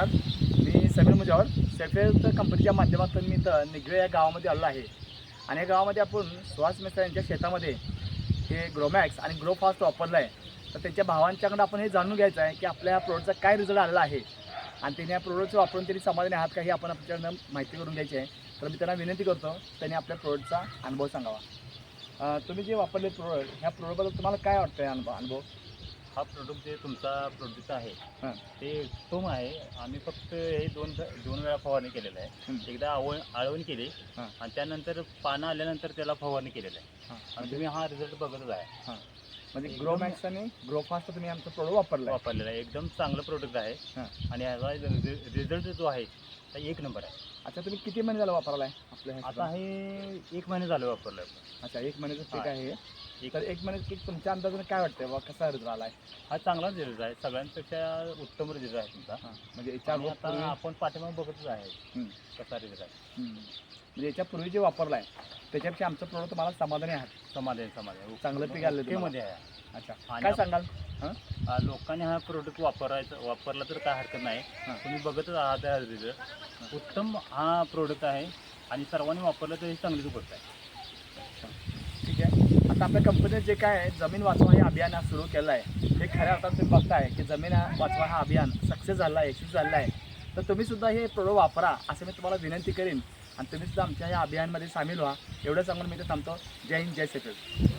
मी समीर मुजावर सेफेल कंपनीच्या माध्यमातून मी निगवे या गावामध्ये आलो आहे आणि या गावामध्ये आपण सुहास मिस्त्र यांच्या शेतामध्ये हे ग्रोमॅक्स आणि ग्रो फास्ट वापरलं आहे. तर त्यांच्या भावांच्याकडून आपण हे जाणून घ्यायचं आहे की आपल्या ह्या प्रोडक्टचा काय रिझल्ट आलेला आहे आणि त्यांनी या प्रोडक्टचं वापरून त्यांनी समाधानी आहात का हे आपण आपल्याकडनं माहिती करून घ्यायची आहे. तर मी त्यांना विनंती करतो त्यांनी आपल्या प्रोडक्टचा अनुभव सांगावा. तुम्ही जे वापरले प्रोडक्ट ह्या प्रोडक्टबद्दल तुम्हाला काय वाटतं आहे अनुभव? हा प्रोडक्ट जे तुमचा प्रोडक्ट आहे हां. ते उत्तम आहे. आम्ही फक्त हे दोन वेळा फवारणी केलेलं आहे. एकदा आळवण केली हां. आणि त्यानंतर पानं आल्यानंतर त्याला फवारणी केलेलं आहे हां. आणि तुम्ही हा रिझल्ट बघतच आहे. हां, म्हणजे ग्रोमॅक्स आणि ग्रोफास्ट तुम्ही आमचं प्रोडक्ट वापरलेलं आहे. एकदम चांगलं प्रोडक्ट आहे हां. आणि ह्याचा रिझल्ट जो आहे तो एक नंबर आहे. अच्छा, तुम्ही किती महिने झालं वापरायला आहे आपल्या आता हे 1 महिने झालं वापरलं आहे. अच्छा, 1 महिन्याचं पीक हां. आहे हे. तर 1 महिन्याचं पीक तुमच्या अंदाजाने काय वाटतंय बा, कसा रिझल्ट आला आहे? हा चांगला रिझल्ट आहे. सगळ्यांपेक्षा उत्तम रिझल्ट आहे तुमचा. म्हणजे याच्या आणि आता पूर्वी आपण पाठीमागे बघतच आहे हं, कसा रिझल्ट आहे. म्हणजे याच्या पूर्वी जे वापरलं आहे त्याच्यापेक्षा आमचं प्रोडक्ट तुम्हाला समाधानी आहात? समाधान चांगलं पीक आलं तुम्हाला? मध्ये आहे. अच्छा, आणि काय सांगाल? लोकांनी हा प्रोडक्ट वापरला तर काय हरकत नाही. हां. तुम्ही बघतच आहात हा रिझल्ट उत्तम हा प्रोडक्ट आहे आणि सर्वांनी वापरलं तर ही चांगलीच गोष्ट आहे. ठीक आहे. आता आपल्या कंपनीने जे काय आहे जमीन वाचवा हे अभियान आज सुरू केलं आहे हे खऱ्या अर्थात तुम्ही बघताय की जमीन वाचवा हा अभियान सक्सेस झाला आहे, यशस्वी झालं आहे. तर तुम्ही सुद्धा हे प्रोडक्ट वापरा असं मी तुम्हाला विनंती करीन आणि तुम्ही सुद्धा आमच्या या अभियानमध्ये सामील व्हा. एवढं सांगून मी ते थांबतो. जय हिंद, जय सेफेल.